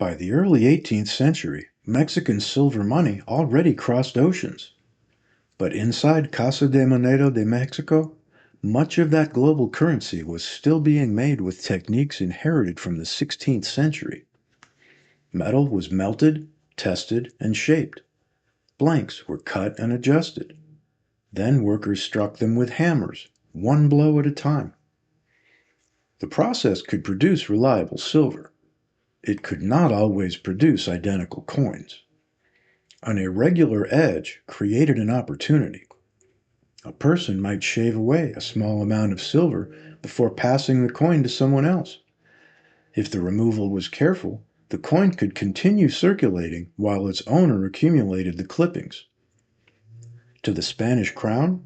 By the early 18th century, Mexican silver money already crossed oceans. But inside Casa de Moneda de Mexico, much of that global currency was still being made with techniques inherited from the 16th century. Metal was melted, tested, and shaped. Blanks were cut and adjusted. Then workers struck them with hammers, one blow at a time. The process could produce reliable silver. It could not always produce identical coins. An irregular edge created an opportunity. A person might shave away a small amount of silver before passing the coin to someone else. If the removal was careful, the coin could continue circulating while its owner accumulated the clippings. To the Spanish crown,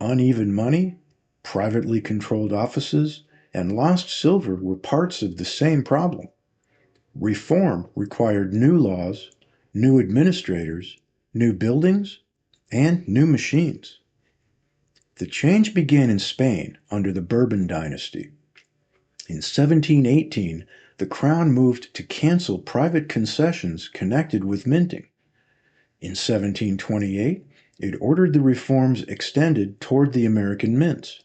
uneven money, privately controlled offices, and lost silver were parts of the same problem. Reform required new laws, new administrators, new buildings, and new machines. The change began in Spain under the Bourbon dynasty. In 1718, the crown moved to cancel private concessions connected with minting. In 1728, it ordered the reforms extended toward the American mints.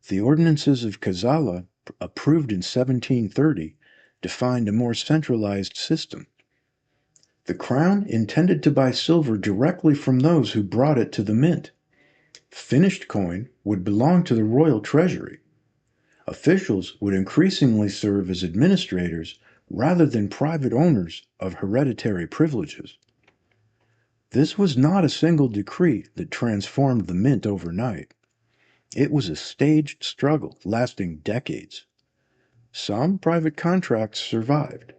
The ordinances of Casa, approved in 1730, defined a more centralized system. The crown intended to buy silver directly from those who brought it to the mint. Finished coin would belong to the royal treasury. Officials would increasingly serve as administrators rather than private owners of hereditary privileges. This was not a single decree that transformed the mint overnight. It was a staged struggle lasting decades. Some private contracts survived.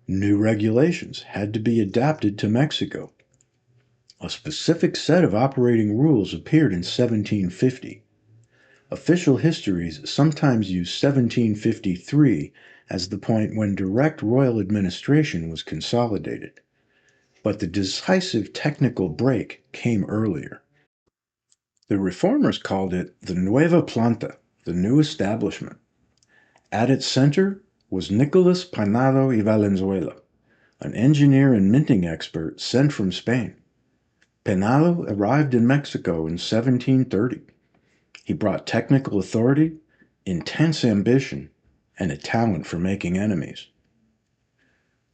New regulations had to be adapted to Mexico. A specific set of operating rules appeared in 1750. Official histories sometimes use 1753 as the point when direct royal administration was consolidated. But the decisive technical break came earlier. The reformers called it the Nueva Planta, the new establishment. At its center was Nicolas Peinado y Valenzuela, an engineer and minting expert sent from Spain. Peinado arrived in Mexico in 1730. He brought technical authority, intense ambition, and a talent for making enemies.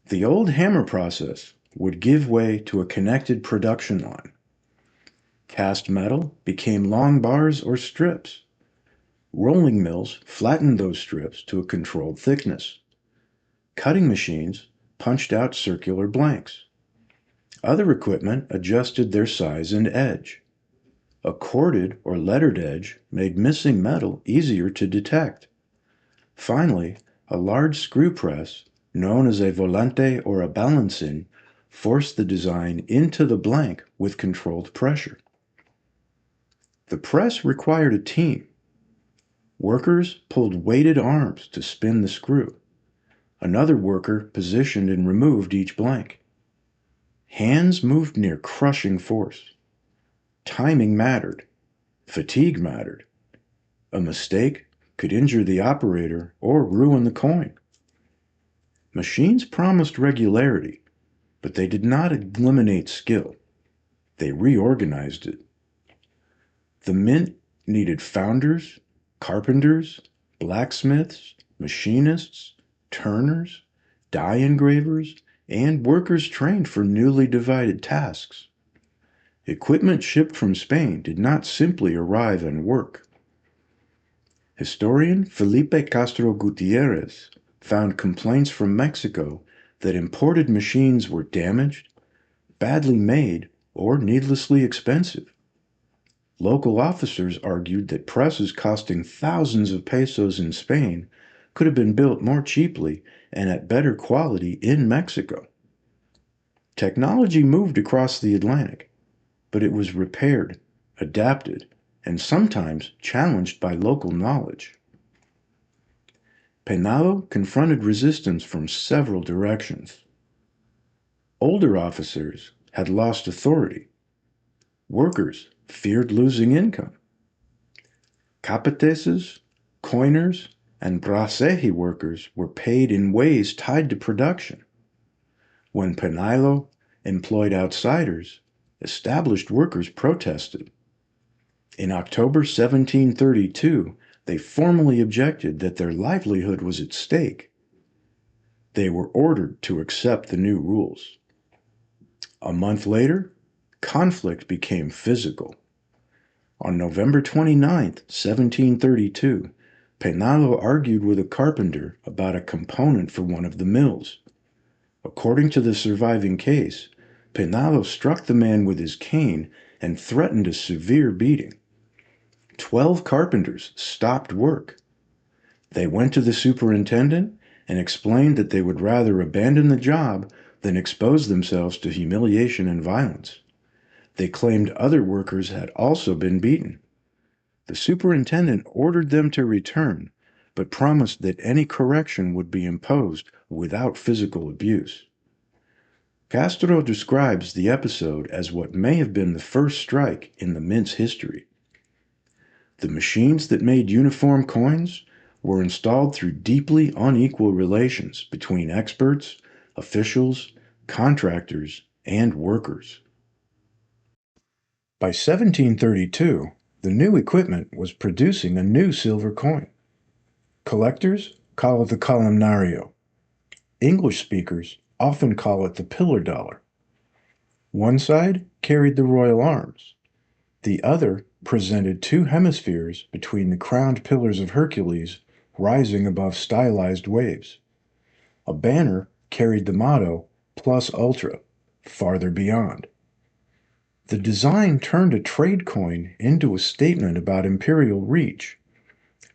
The old hammer process would give way to a connected production line. Cast metal became long bars or strips. Rolling mills flattened those strips to a controlled thickness. Cutting machines punched out circular blanks. Other equipment adjusted their size and edge. A corded or lettered edge made missing metal easier to detect. Finally, a large screw press, known as a volante or a balancin, forced the design into the blank with controlled pressure. The press required a team. Workers pulled weighted arms to spin the screw. Another worker positioned and removed each blank. Hands moved near crushing force. Timing mattered. Fatigue mattered. A mistake could injure the operator or ruin the coin. Machines promised regularity, but they did not eliminate skill. They reorganized it. The mint needed founders, carpenters, blacksmiths, machinists, turners, die engravers, and workers trained for newly divided tasks. Equipment shipped from Spain did not simply arrive and work. Historian Felipe Castro Gutierrez found complaints from Mexico that imported machines were damaged, badly made, or needlessly expensive. Local officers argued that presses costing thousands of pesos in Spain could have been built more cheaply and at better quality in Mexico. Technology moved across the Atlantic, but it was repaired, adapted, and sometimes challenged by local knowledge. Peinado confronted resistance from several directions. Older officers had lost authority. Workers feared losing income. Capateses, coiners, and braceje workers were paid in ways tied to production. When Penilo employed outsiders, established workers protested. In October 1732, they formally objected that their livelihood was at stake. They were ordered to accept the new rules. A month later, conflict became physical. On November 29, 1732, Penalo argued with a carpenter about a component for one of the mills. According to the surviving case, Penalo struck the man with his cane and threatened a severe beating. 12 carpenters stopped work. They went to the superintendent and explained that they would rather abandon the job than expose themselves to humiliation and violence. They claimed other workers had also been beaten. The superintendent ordered them to return, but promised that any correction would be imposed without physical abuse. Castro describes the episode as what may have been the first strike in the mint's history. The machines that made uniform coins were installed through deeply unequal relations between experts, officials, contractors, and workers. By 1732, the new equipment was producing a new silver coin. Collectors call it the Columnario. English speakers often call it the pillar dollar. One side carried the royal arms. The other presented two hemispheres between the crowned pillars of Hercules rising above stylized waves. A banner carried the motto Plus Ultra, farther beyond. The design turned a trade coin into a statement about imperial reach,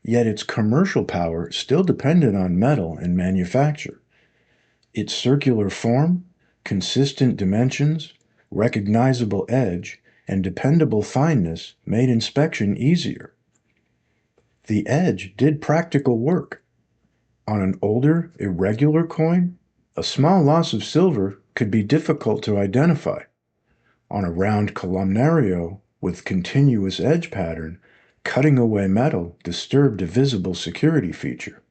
yet its commercial power still depended on metal and manufacture. Its circular form, consistent dimensions, recognizable edge, and dependable fineness made inspection easier. The edge did practical work. On an older, irregular coin, a small loss of silver could be difficult to identify. On a round columnario with continuous edge pattern, cutting away metal disturbed a visible security feature.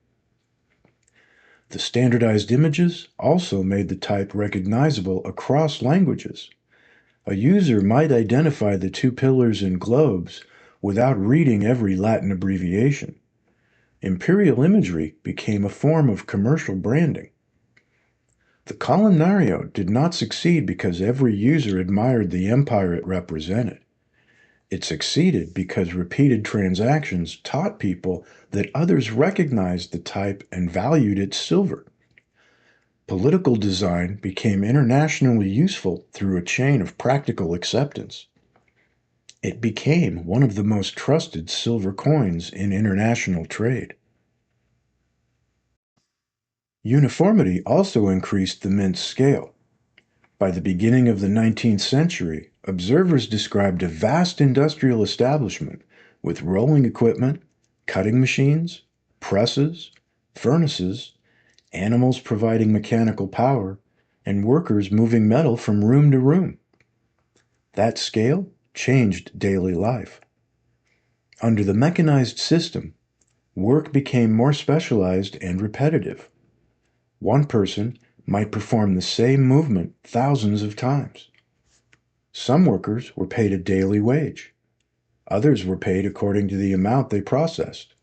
The standardized images also made the type recognizable across languages. A user might identify the two pillars and globes without reading every Latin abbreviation. Imperial imagery became a form of commercial branding. The columnario did not succeed because every user admired the empire it represented. It succeeded because repeated transactions taught people that others recognized the type and valued its silver. Political design became internationally useful through a chain of practical acceptance. It became one of the most trusted silver coins in international trade. Uniformity also increased the mint's scale. By the beginning of the 19th century, observers described a vast industrial establishment with rolling equipment, cutting machines, presses, furnaces, animals providing mechanical power, and workers moving metal from room to room. That scale changed daily life. Under the mechanized system, work became more specialized and repetitive. One person might perform the same movement thousands of times. Some workers were paid a daily wage. Others were paid according to the amount they processed.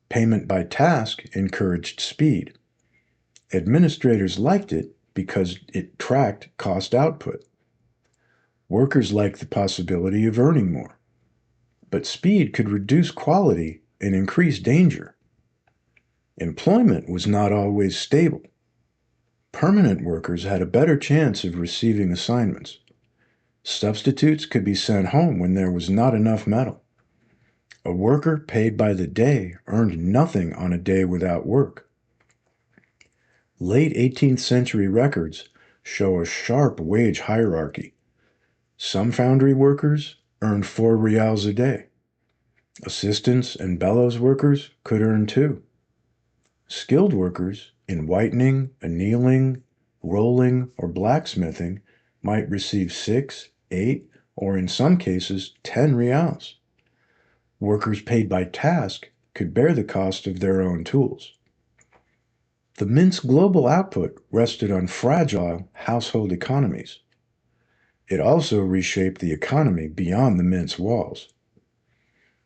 Payment by task encouraged speed. Administrators liked it because it tracked cost output. Workers liked the possibility of earning more. But speed could reduce quality and increase danger. Employment was not always stable. Permanent workers had a better chance of receiving assignments. Substitutes could be sent home when there was not enough metal. A worker paid by the day earned nothing on a day without work. Late 18th century records show a sharp wage hierarchy. Some foundry workers earned 4 reals a day. Assistants and bellows workers could earn 2. Skilled workers in whitening, annealing, rolling, or blacksmithing might receive 6, 8, or in some cases 10 reals. Workers paid by task could bear the cost of their own tools. The mint's global output rested on fragile household economies. It also reshaped the economy beyond the mint's walls.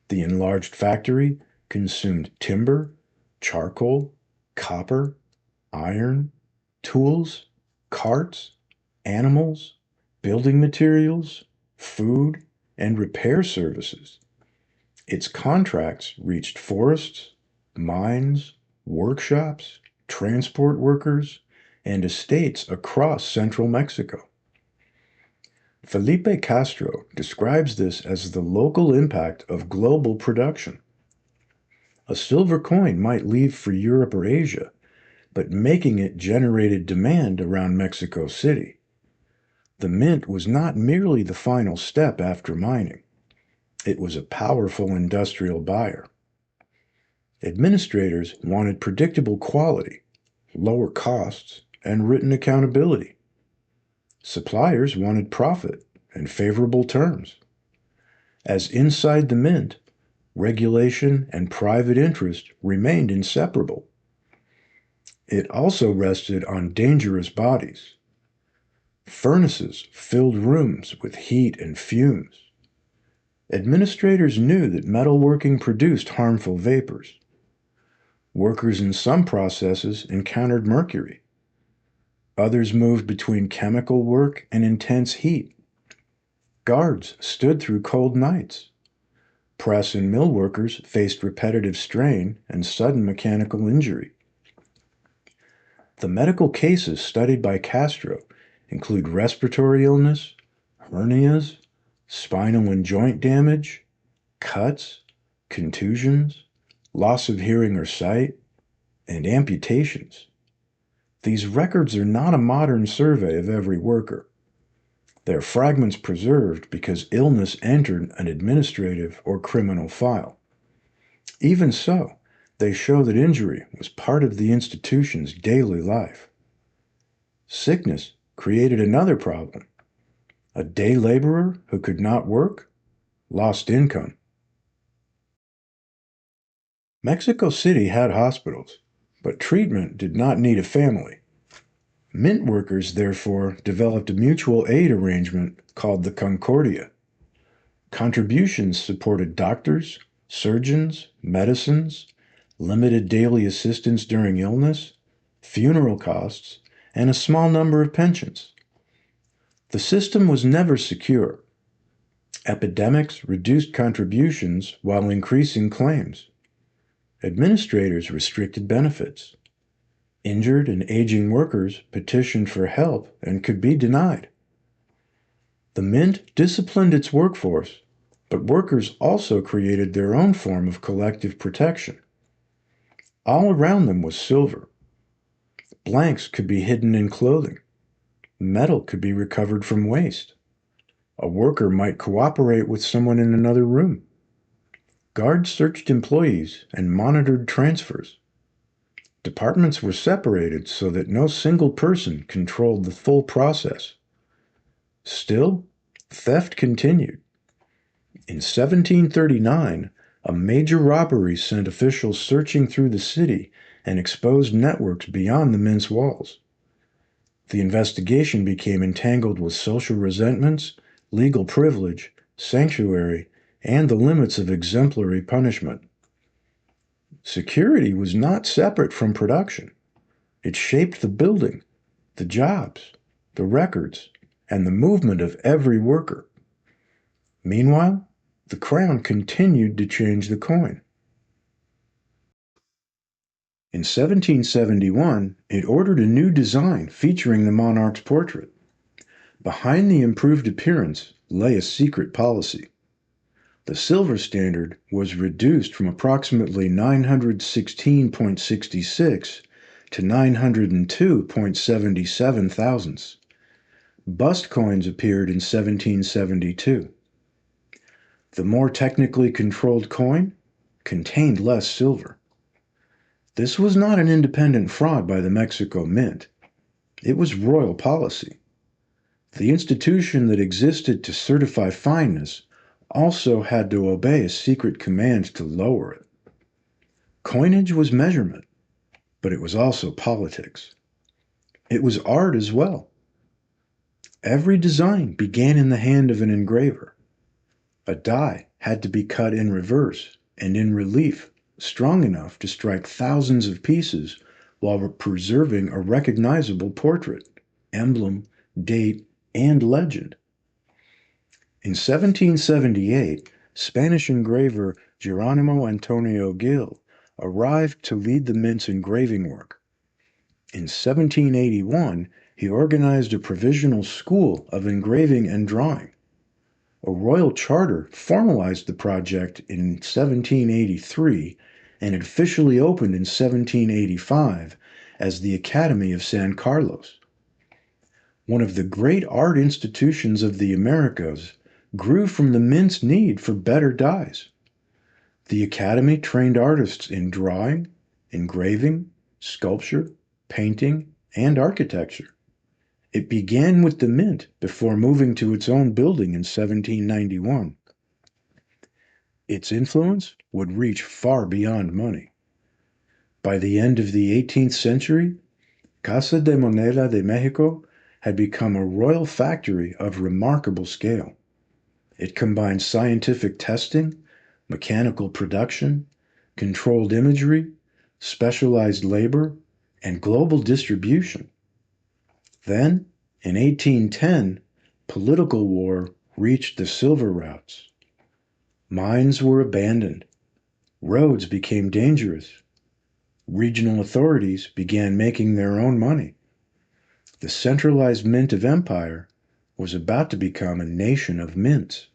The enlarged factory consumed timber, charcoal, copper, iron, tools, carts, animals, building materials, food, and repair services. Its contracts reached forests, mines, workshops, transport workers, and estates across central Mexico. Felipe Castro describes this as the local impact of global production. A silver coin might leave for Europe or Asia, but making it generated demand around Mexico City. The mint was not merely the final step after mining. It was a powerful industrial buyer. Administrators wanted predictable quality, lower costs, and written accountability. Suppliers wanted profit and favorable terms. As inside the mint, regulation and private interest remained inseparable. It also rested on dangerous bodies. Furnaces filled rooms with heat and fumes. Administrators knew that metalworking produced harmful vapors. Workers in some processes encountered mercury. Others moved between chemical work and intense heat. Guards stood through cold nights. Press and mill workers faced repetitive strain and sudden mechanical injury. The medical cases studied by Castro include respiratory illness, hernias, spinal and joint damage, cuts, contusions, loss of hearing or sight, and amputations. These records are not a modern survey of every worker. They're fragments preserved because illness entered an administrative or criminal file. Even so, they show that injury was part of the institution's daily life. Sickness created another problem. A day laborer who could not work lost income. Mexico City had hospitals, but treatment did not need a family. Mint workers, therefore, developed a mutual aid arrangement called the Concordia. Contributions supported doctors, surgeons, medicines, limited daily assistance during illness, funeral costs, and a small number of pensions. The system was never secure. Epidemics reduced contributions while increasing claims. Administrators restricted benefits. Injured and aging workers petitioned for help and could be denied. The mint disciplined its workforce, but workers also created their own form of collective protection. All around them was silver. Blanks could be hidden in clothing. Metal could be recovered from waste. A worker might cooperate with someone in another room. Guards searched employees and monitored transfers. Departments were separated so that no single person controlled the full process. Still, theft continued. In 1739, a major robbery sent officials searching through the city and exposed networks beyond the mint's walls. The investigation became entangled with social resentments, legal privilege, sanctuary, and the limits of exemplary punishment. Security was not separate from production. It shaped the building, the jobs, the records, and the movement of every worker. Meanwhile, the crown continued to change the coin. In 1771, it ordered a new design featuring the monarch's portrait. Behind the improved appearance lay a secret policy. The silver standard was reduced from approximately 916.66 to 902.77 thousandths. Bust coins appeared in 1772. The more technically controlled coin contained less silver. This was not an independent fraud by the Mexico Mint. It was royal policy. The institution that existed to certify fineness also had to obey a secret command to lower it. Coinage was measurement. but it was also politics. It was art as well. Every design began in the hand of an engraver. A die had to be cut in reverse and in relief, strong enough to strike thousands of pieces while preserving a recognizable portrait, emblem, date, and legend. In 1778, Spanish engraver Geronimo Antonio Gil arrived to lead the mint's engraving work. In 1781, he organized a provisional school of engraving and drawing. A royal charter formalized the project in 1783 and it officially opened in 1785 as the Academy of San Carlos. One of the great art institutions of the Americas grew from the mint's need for better dies. The Academy trained artists in drawing, engraving, sculpture, painting, and architecture. It began with the mint before moving to its own building in 1791. Its influence would reach far beyond money. By the end of the 18th century, Casa de Moneda de Mexico had become a royal factory of remarkable scale. It combined scientific testing, mechanical production, controlled imagery, specialized labor, and global distribution. Then, in 1810, political war reached the silver routes. Mines were abandoned. Roads became dangerous. Regional authorities began making their own money. The centralized mint of empire was about to become a nation of mints.